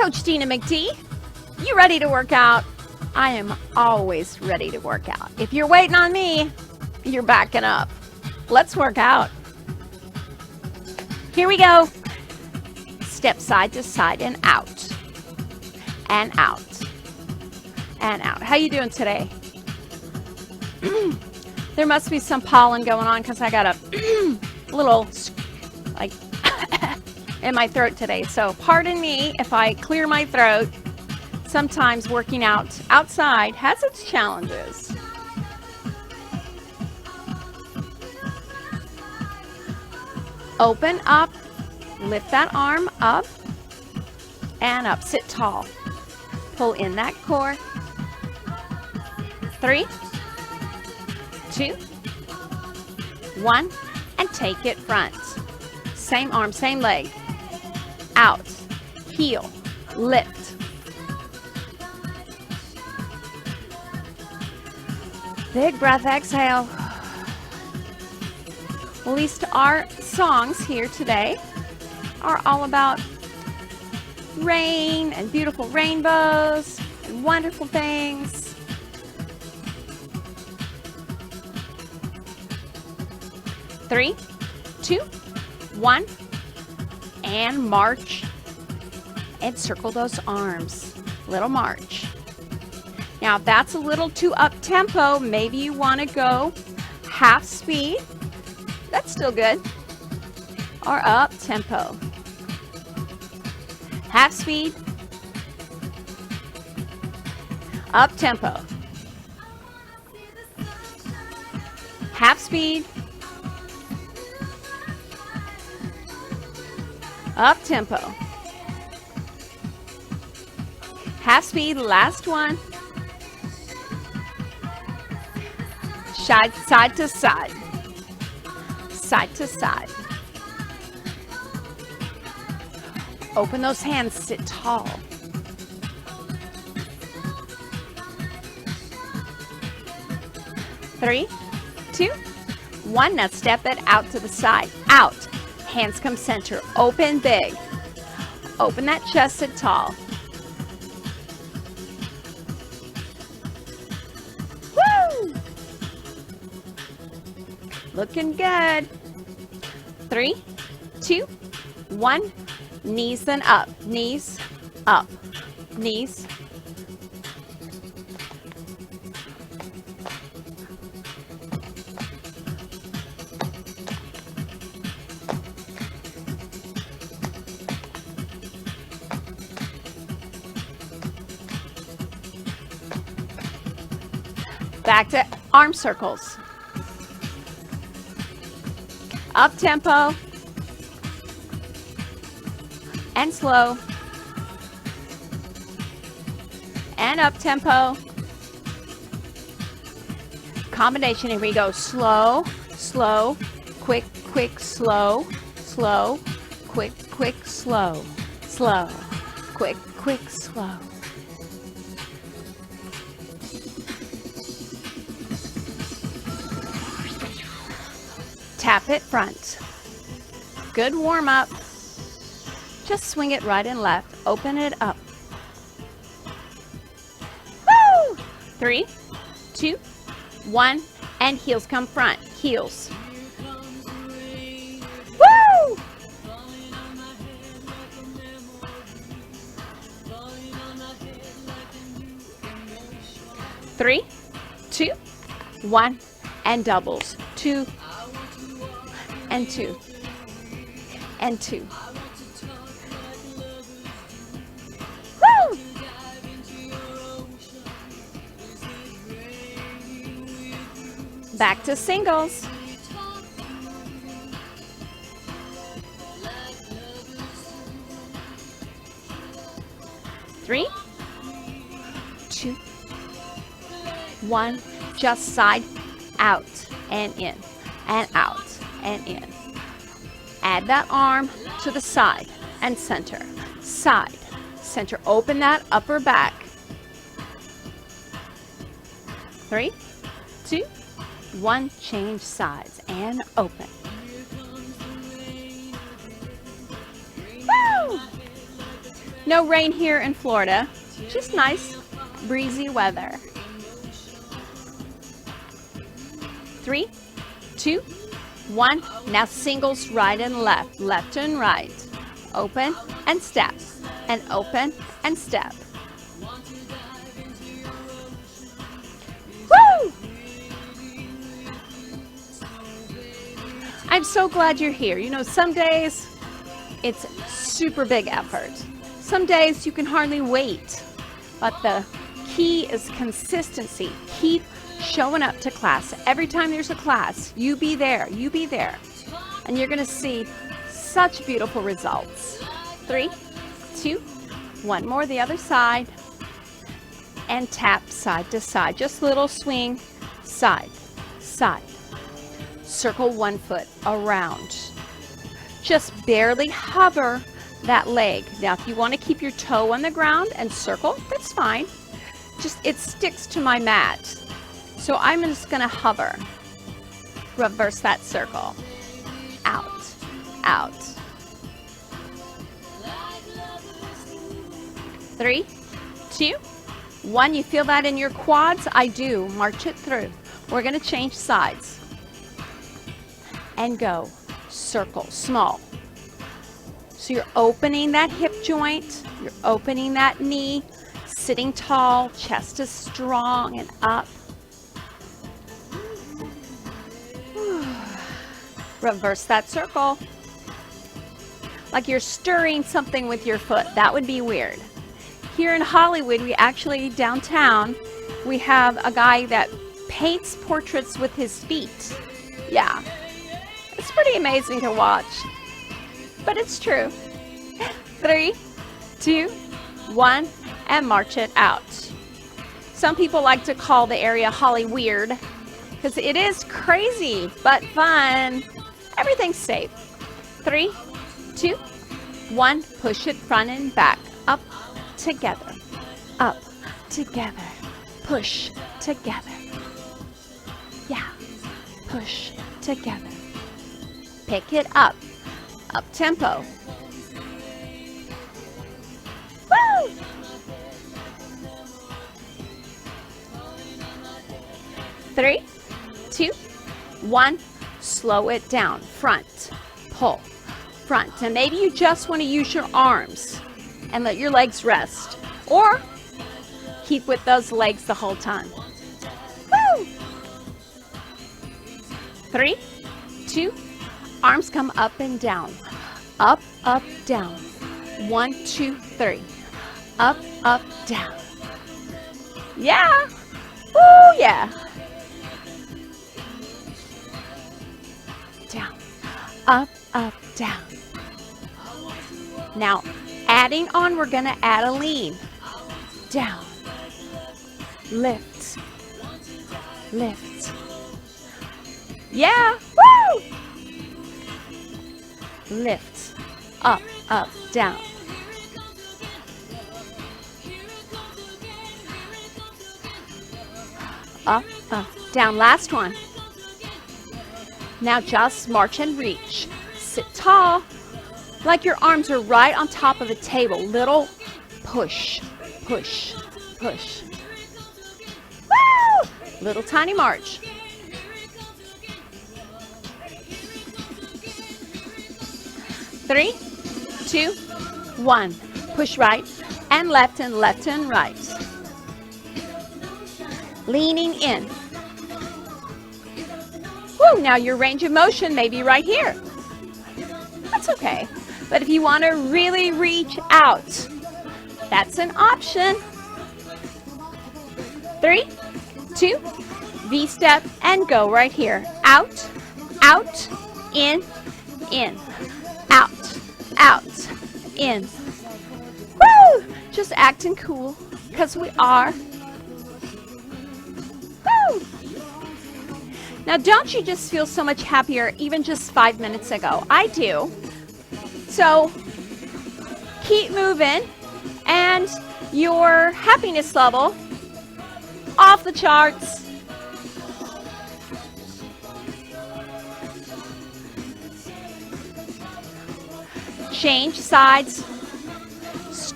Coach Dina McD. You ready to work out? I am always ready to work out. If you're waiting on me, you're backing up. Let's work out. Here we go. Step side to side and out. And out. And out. How you doing today? There must be some pollen going on because I got a little like in my throat today. So pardon me if I clear my throat. Sometimes working out outside has its challenges. Open up, lift that arm up and up. Sit tall. Pull in that core. 3, 2, 1, and take it front. Same arm, same leg. Out, heel, lift. Big breath, exhale. At least our songs here today are all about rain and beautiful rainbows and wonderful things. Three, 2, 1, and march and circle those arms. Little march. Now, if that's a little too up-tempo, maybe you want to go half speed. That's still good. Or up-tempo. Half speed. Up-tempo. Half speed. Up-tempo. Half speed, last one. Side to side. Side to side. Open those hands, sit tall. Three, 2, 1. Now step it out to the side. Out. Hands come center. Open big. Open that chest, sit tall. Looking good. 3, 2, 1. Knees then up. Knees up. Knees. Back to arm circles. Up tempo and slow and up tempo. Combination. Here we go. Slow, slow, quick, quick, slow, slow, quick, quick, slow, slow, quick, quick, slow. Tap it front. Good warm up. Just swing it right and left. Open it up. Woo! 3, 2, 1, and heels come front. Heels. Woo! Three, 2, 1, and doubles. 2, and 2, and 2. Woo! Back to singles. Three, 2, 1. Just side, out, and in, and out, and in. Add that arm to the side and center. Side, center. Open that upper back. 3, 2, 1. Change sides and open. Woo! No rain here in Florida. Just nice, breezy weather. 3, 2, 1. Now singles right and left, left and right. Open and step, and open and step. Woo! I'm so glad you're here. You know, some days it's super big effort. Some days you can hardly wait. But the key is consistency. Keep showing up to class. Every time there's a class, you be there, you be there. And you're gonna see such beautiful results. 3, 2, 1 more, the other side. And tap side to side. Just little swing, side, side. Circle one foot around. Just barely hover that leg. Now, if you want to keep your toe on the ground and circle, that's fine. Just, it sticks to my mat. So I'm just going to hover. Reverse that circle. Out, out. 3, 2, 1. You feel that in your quads? I do. March it through. We're going to change sides. And go. Circle. Small. So you're opening that hip joint. You're opening that knee. Sitting tall. Chest is strong and up. Reverse that circle. Like you're stirring something with your foot. That would be weird. Here in Hollywood, we actually, downtown, we have a guy that paints portraits with his feet. Yeah. It's pretty amazing to watch. But it's true. 3, 2, 1, and march it out. Some people like to call the area Holly weird because it is crazy but fun. Everything's safe. 3, 2, 1. Push it front and back. Up, together. Up, together. Push, together. Yeah. Push, together. Pick it up. Up tempo. Woo! 3, 2, 1. Slow it down. Front. Pull. Front. And maybe you just want to use your arms and let your legs rest. Or keep with those legs the whole time. Woo! 3, 2, arms come up and down. Up, up, down. 1, 2, 3. Up, up, down. Yeah. Woo, yeah. Down. Up, up, down. Now, adding on, we're going to add a lean. Down. Lift. Lift. Yeah. Woo! Lift. Up, up, down. Up, up, down. Last one. Now just march and reach. Sit tall, like your arms are right on top of the table. Little push, push, push. Woo! Little tiny march. 3, 2, 1. Push right and left and right. Leaning in. Woo, now your range of motion may be right here. That's okay. But if you want to really reach out, that's an option. 3, 2, V-step and go right here. Out, out, in, out, out, in. Woo! Just acting cool, because we are. Woo! Now, don't you just feel so much happier even just 5 minutes ago? I do. So, keep moving, and your happiness level off the charts. Change sides.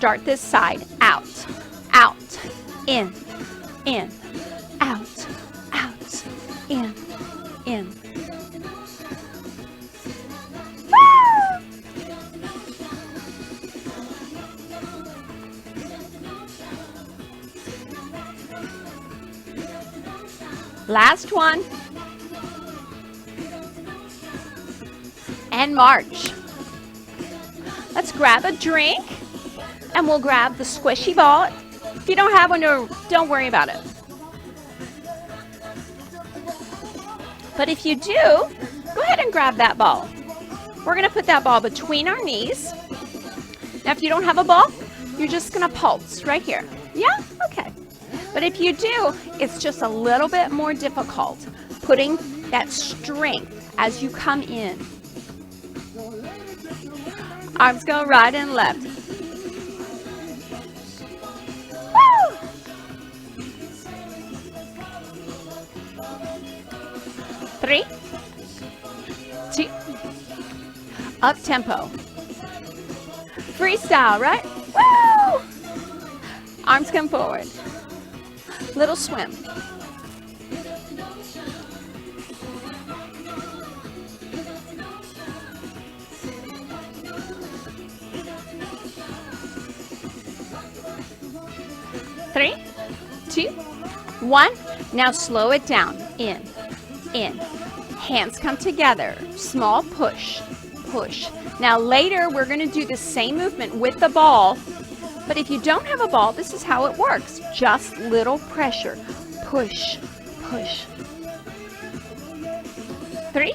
start this side. Out, out, in, out, out, in. Woo! Last one. And march. Let's grab a drink and we'll grab the squishy ball. If you don't have one, don't worry about it. But if you do, go ahead and grab that ball. We're going to put that ball between our knees. Now, if you don't have a ball, you're just going to pulse right here. Yeah? Okay. But if you do, it's just a little bit more difficult putting that strength as you come in. Arms go right and left. Woo! Three, two, up tempo. Freestyle, right? Woo! Arms come forward. Little swim. Three, two, one. Now slow it down. In. Hands come together. Small push, push. Now later we're going to do the same movement with the ball. But if you don't have a ball, this is how it works. Just little pressure. Push, push. 3,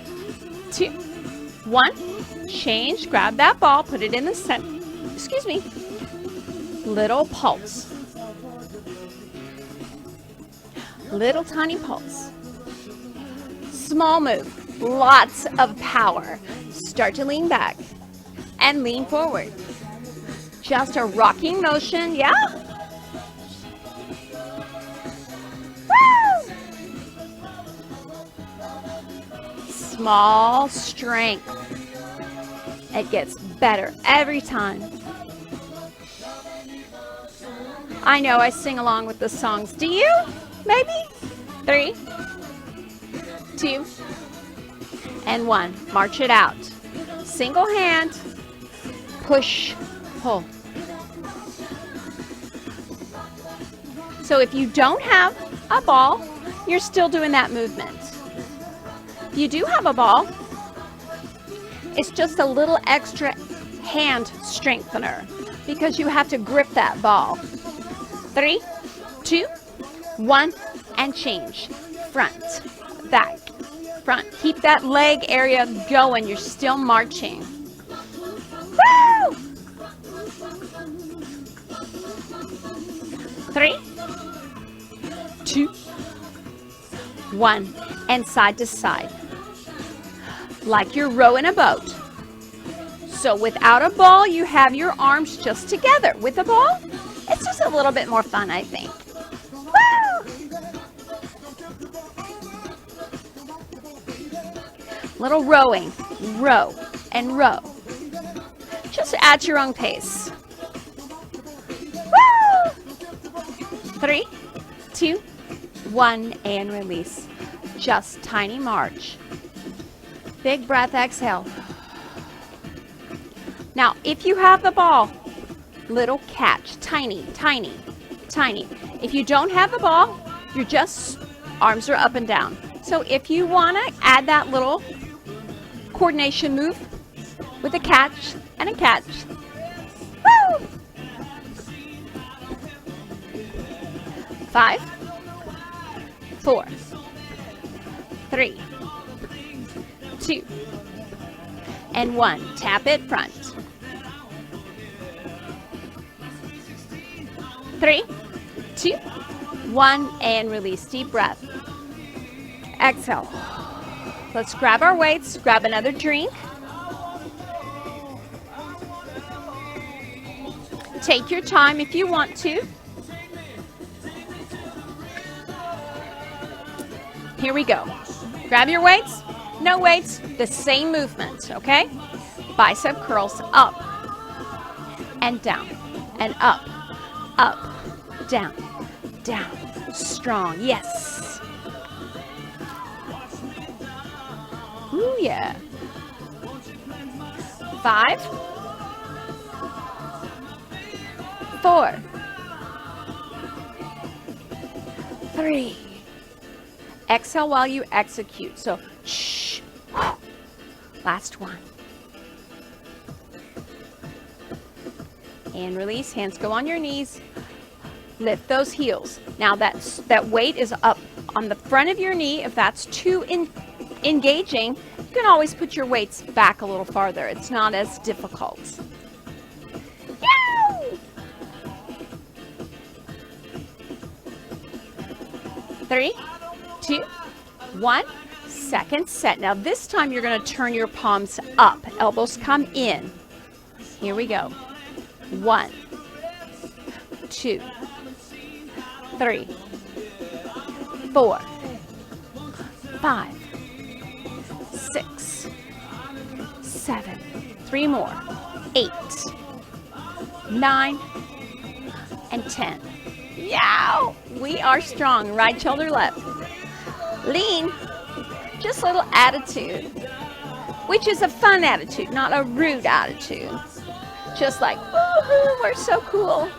2, 1. Change. Grab that ball. Put it in the center. Excuse me. Little pulse. Little tiny pulse. Small move. Lots of power. Start to lean back and lean forward. Just a rocking motion, yeah? Woo! Small strength. It gets better every time. I know I sing along with the songs. Do you? Maybe? 3, 2, and 1. March it out. Single hand. Push, pull. So if you don't have a ball, you're still doing that movement. If you do have a ball, it's just a little extra hand strengthener because you have to grip that ball. 3, 2, 1, and change. Front, back, front. Keep that leg area going. You're still marching. Woo! 3, 2, 1, and side to side. Like you're rowing a boat. So without a ball, you have your arms just together. With a ball, it's just a little bit more fun, I think. Woo! Little rowing. Row and row. Just at your own pace. Woo! 3, 2, 1, and release. Just tiny march. Big breath, exhale. Now, if you have the ball, little catch. Tiny, tiny, tiny. If you don't have the ball, you're just, arms are up and down. So if you want to add that little coordination move with a catch and a catch. Woo! 5, 4, 3, 2, and 1. Tap it front. 3, 2, 1, and release. Deep breath. Exhale. Let's grab our weights. Grab another drink. Take your time if you want to. Here we go. Grab your weights. No weights. The same movement, okay? Bicep curls up and down. and up, up, down, down. Strong, yes. Ooh, yeah. 5, 4, 3. Exhale while you execute. So, shh. Last one. And release. Hands go on your knees. Lift those heels. Now that weight is up on the front of your knee. If that's too engaging, you can always put your weights back a little farther. It's not as difficult. Yow! 3, 2, 1. Second set. Now this time you're going to turn your palms up. Elbows come in. Here we go. 1, 2, 3, 4, 5, 6, 7. 3 more. 8, 9, and 10. Yow! We are strong. Right shoulder left. Lean. Just a little attitude, which is a fun attitude, not a rude attitude. Just like, woohoo, we're so cool.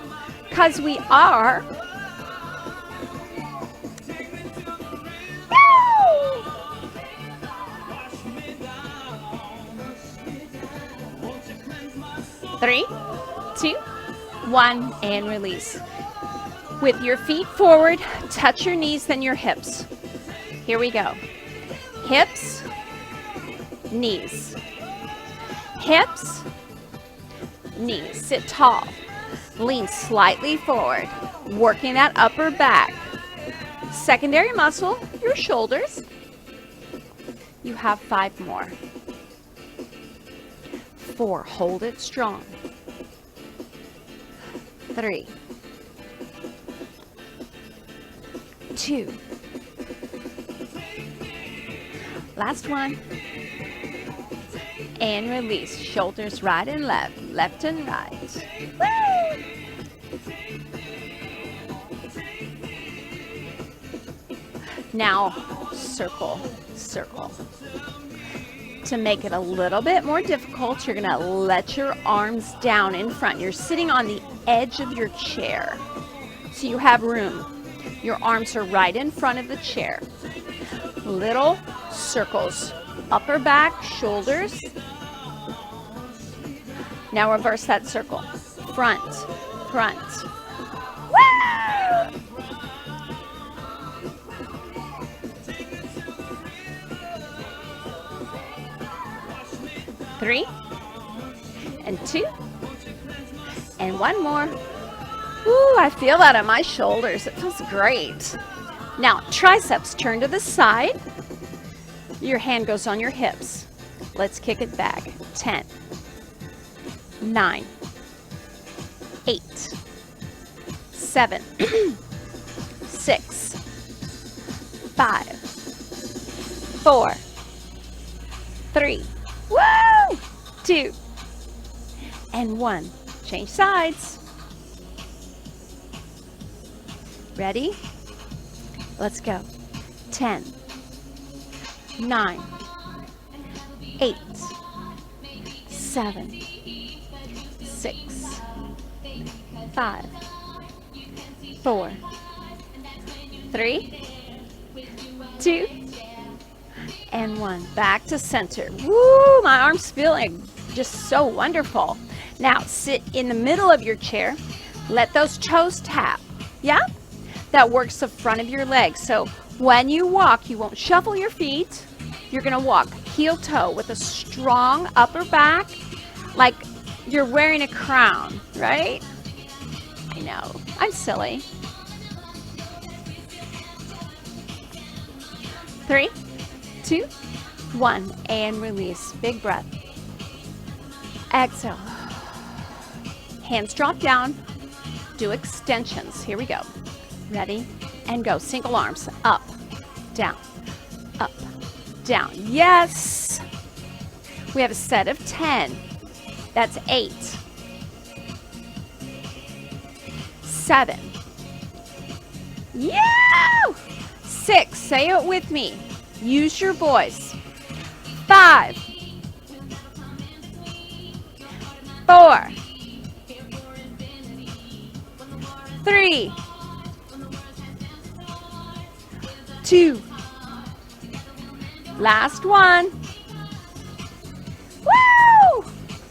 Because we are. Woo! 3, 2, 1, and release. With your feet forward, touch your knees, then your hips. Here we go. Hips, knees. Hips, knees. Sit tall. Lean slightly forward, working that upper back. Secondary muscle, your shoulders. You have 5 more. 4, hold it strong. 3, 2. Last one. And release. Shoulders right and left. Left and right. Woo! Now, circle, circle. To make it a little bit more difficult, you're going to let your arms down in front. You're sitting on the edge of your chair, so you have room. Your arms are right in front of the chair. Little circles, upper back, shoulders. Now reverse that circle. Front, front. Woo! 3, and 2, and 1 more. Ooh, I feel that on my shoulders. It feels great. Now, triceps turn to the side. Your hand goes on your hips. Let's kick it back. 10, 9, 8, 7, 6, 5, 4, 3, woo! 2, and 1. Change sides. Ready? Let's go. 10, 9, 8, 7, 6, 5, 4, 3, 2, and 1. Back to center. Woo! My arms feeling just so wonderful. Now sit in the middle of your chair. Let those toes tap. Yeah? That works the front of your legs. So when you walk, you won't shuffle your feet. You're going to walk heel toe with a strong upper back, like you're wearing a crown, right? I know. I'm silly. 3, 2, 1, and release. Big breath. Exhale. Hands drop down. Do extensions. Here we go. Ready? And go. Single arms. Up, down, up, down. Yes! We have a set of 10. That's 8, 7. Yeah! 6. Say it with me. Use your voice. 5. 4. 3. 2. Last one. Woo!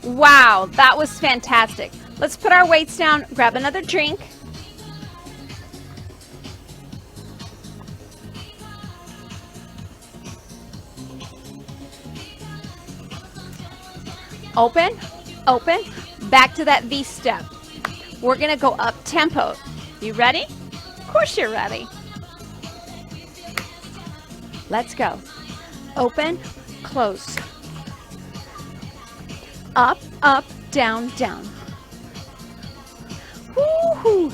Wow, that was fantastic. Let's put our weights down, grab another drink. Open, open, back to that V step. We're gonna go up tempo. You ready? Of course you're ready. Let's go. Open, close. Up, up, down, down. Woo-hoo.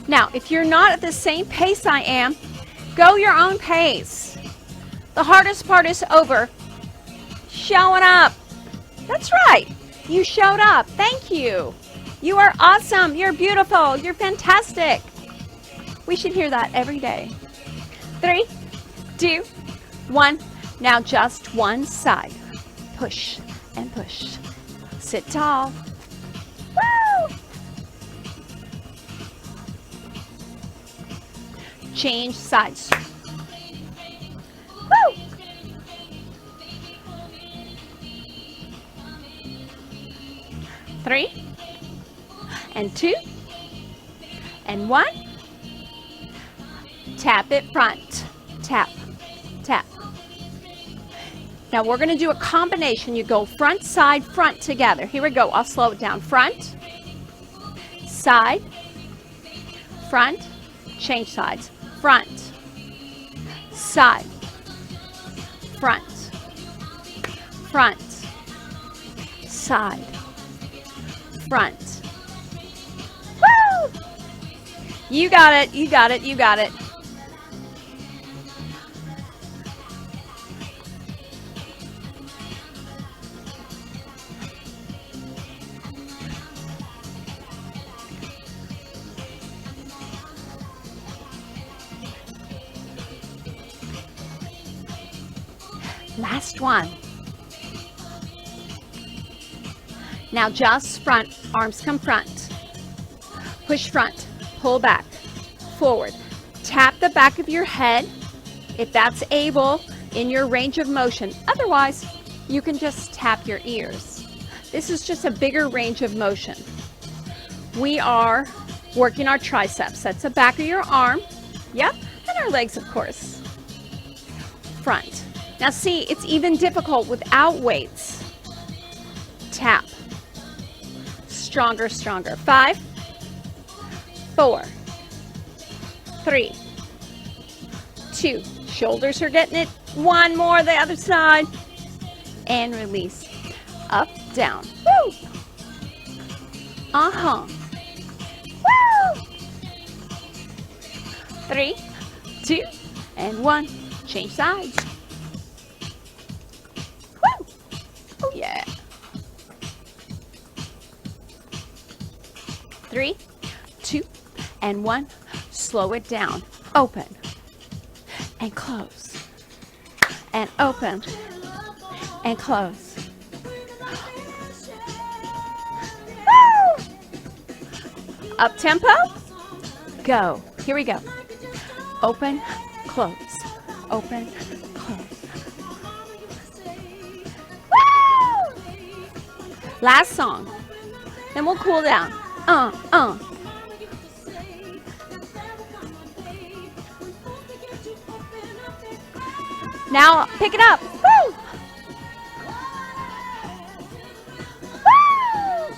Now, if you're not at the same pace I am, go your own pace. The hardest part is over. Showing up. That's right. You showed up. Thank you. You are awesome. You're beautiful. You're fantastic. We should hear that every day. 3, 2, 1. Now just one side. Push and push. Sit tall. Woo! Change sides. Woo! Three, and 2, and 1. Tap it front. Tap, tap. Now we're going to do a combination. You go front, side, front together. Here we go. I'll slow it down. Front, side, front, change sides. Front, side, front, front, side, front. Woo! You got it, you got it, you got it. Last one. Now just front, arms come front. Push front, pull back, forward. Tap the back of your head if that's able in your range of motion. Otherwise, you can just tap your ears. This is just a bigger range of motion. We are working our triceps. That's the back of your arm. Yep, and our legs, of course. Front. Now see, it's even difficult without weights. Tap. Stronger, stronger. 5, 4, 3, 2. Shoulders are getting it. 1 more, the other side. And release. Up, down. Woo! Uh-huh. Woo! 3, 2, and 1. Change sides. Woo! Oh, yeah. 3, 2, and 1. Slow it down. Open and close. And open and close. Woo! Up tempo. Go. Here we go. Open, close. Open, close. Woo! Last song. Then we'll cool down. Now pick it up. Woo! Woo!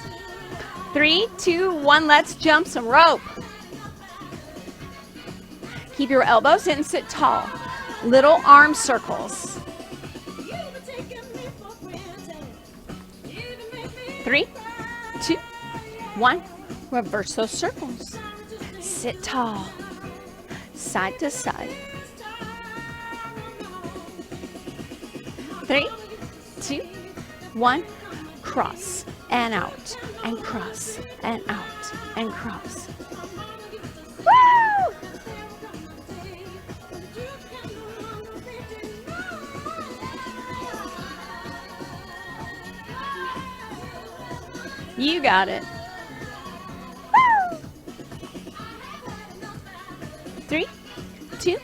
3, 2, 1. Let's jump some rope. Keep your elbows in. Sit tall. Little arm circles. 3, 2, 1. Reverse those circles. Sit tall. Side to side. 3, 2, 1. Cross. cross and out and cross and out and cross. Woo! You got it. Woo! 3, 2,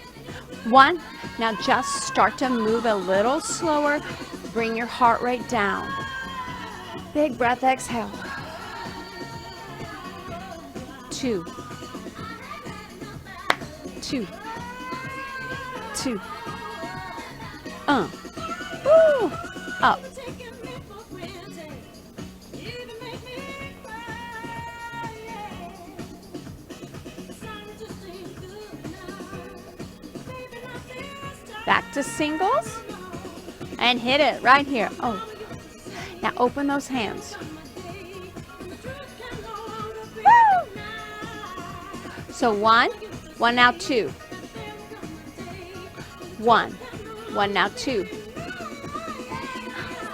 1. Now just start to move a little slower. Bring your heart rate down. Big breath, exhale. 2, 2, 2. Woo! Up. Back to singles. And hit it right here. Oh. Now open those hands. Woo! So 1, 1 now 2. 1, 1 now 2.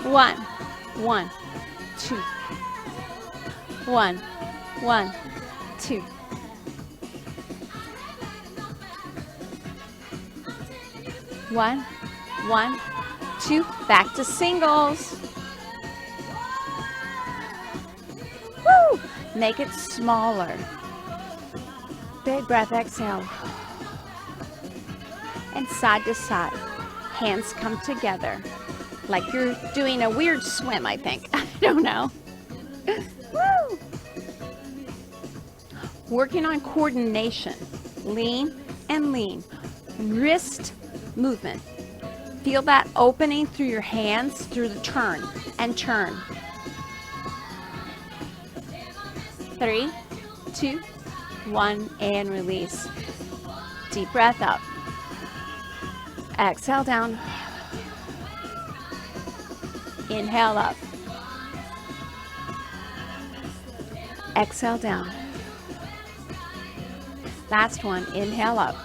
1, 1, 2. 1, 1, 2. 1, 1, 2. Back to singles. Woo! Make it smaller. Big breath, exhale. And side to side. Hands come together. Like you're doing a weird swim, I think. I don't know. Woo! Working on coordination. Lean and lean. Wrist movement. Feel that opening through your hands through the turn and turn. 3, 2, 1, and release. Deep breath up. Exhale down. Inhale up. Exhale down. Last one. Inhale up.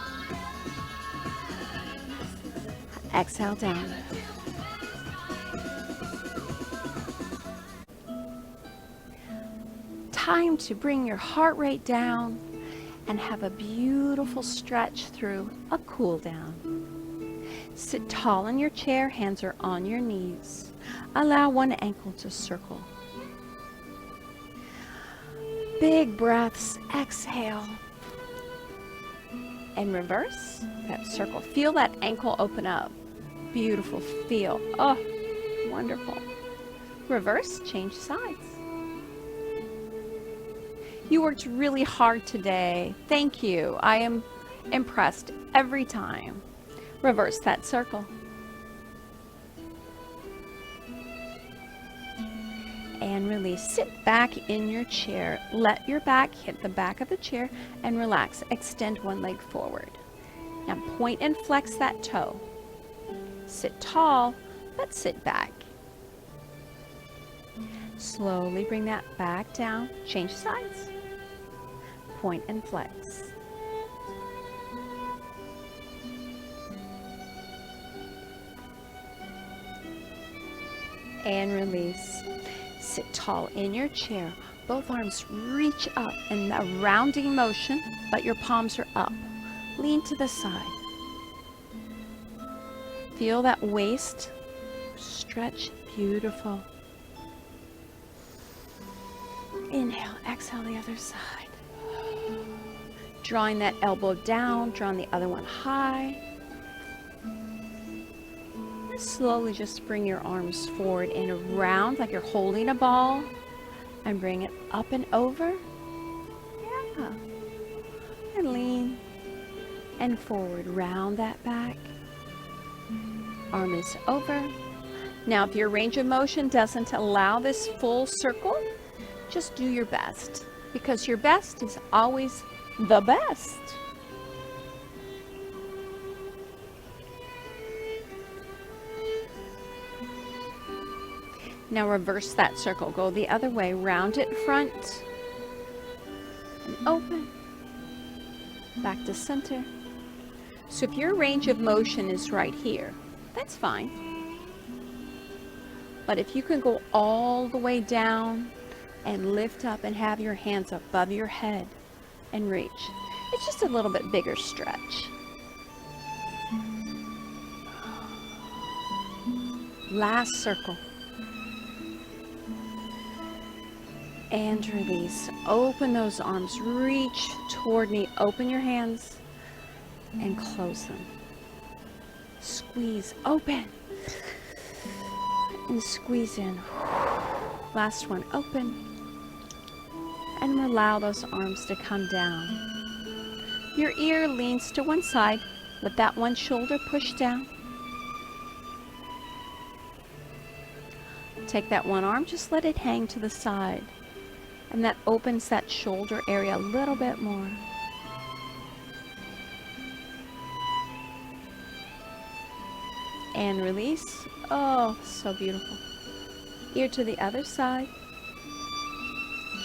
Exhale down. Time to bring your heart rate down and have a beautiful stretch through a cool down. Sit tall in your chair, hands are on your knees. Allow one ankle to circle. Big breaths, exhale. And reverse that circle. Feel that ankle open up. Beautiful feel. Oh, wonderful. Reverse, change sides. You worked really hard today. Thank you. I am impressed every time. Reverse that circle. And release. Sit back in your chair. Let your back hit the back of the chair and relax. Extend one leg forward. Now point and flex that toe. Sit tall, but sit back. Slowly bring that back down. Change sides. Point and flex. And release. Sit tall in your chair. Both arms reach up in a rounding motion, but your palms are up. Lean to the side. Feel that waist stretch. Beautiful. Inhale, exhale the other side. Drawing that elbow down, drawing the other one high. And slowly just bring your arms forward and around like you're holding a ball. And bring it up and over. Yeah. And lean and forward. Round that back. Arm is over. Now, if your range of motion doesn't allow this full circle, just do your best, because your best is always the best. Now reverse that circle. Go the other way. Round it front and open. Back to center. So if your range of motion is right here, that's fine. But if you can go all the way down and lift up and have your hands above your head and reach, it's just a little bit bigger stretch. Last circle. And release. Open those arms. Reach toward me. Open your hands and close them. Squeeze. Open. And squeeze in. Last one. Open. And allow those arms to come down. Your ear leans to one side. Let that one shoulder push down. Take that one arm, just let it hang to the side. And that opens that shoulder area a little bit more. And release. Oh, so beautiful. Ear to the other side.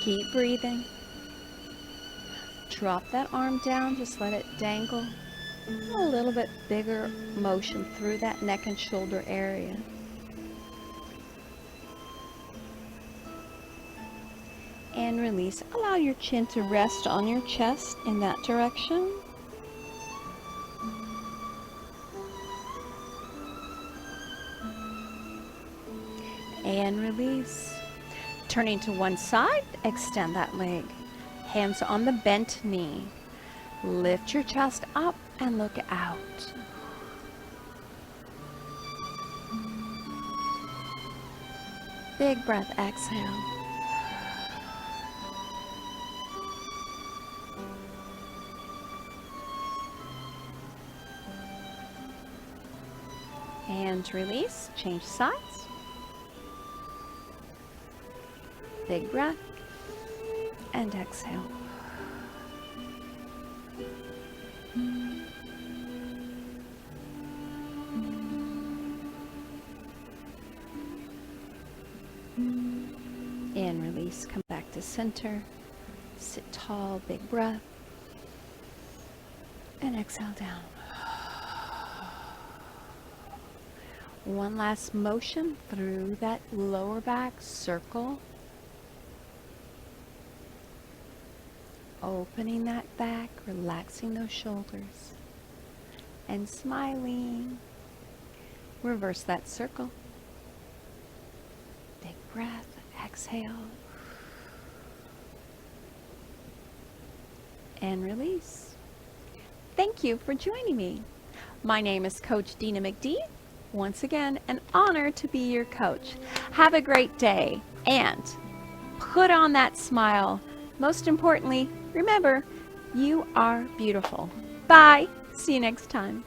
Keep breathing. Drop that arm down, just let it dangle. A little bit bigger motion through that neck and shoulder area. And release. Allow your chin to rest on your chest in that direction. And release. Turning to one side, extend that leg. Hands on the bent knee. Lift your chest up and look out. Big breath, exhale. And release, change sides. Big breath and exhale. And release, come back to center. Sit tall, big breath. And exhale down. One last motion through that lower back circle. Opening that back, relaxing those shoulders, and smiling. Reverse that circle. Big breath, exhale. And release. Thank you for joining me. My name is Coach Dina McD. Once again, an honor to be your coach. Have a great day and put on that smile. Most importantly, remember, you are beautiful. Bye. See you next time.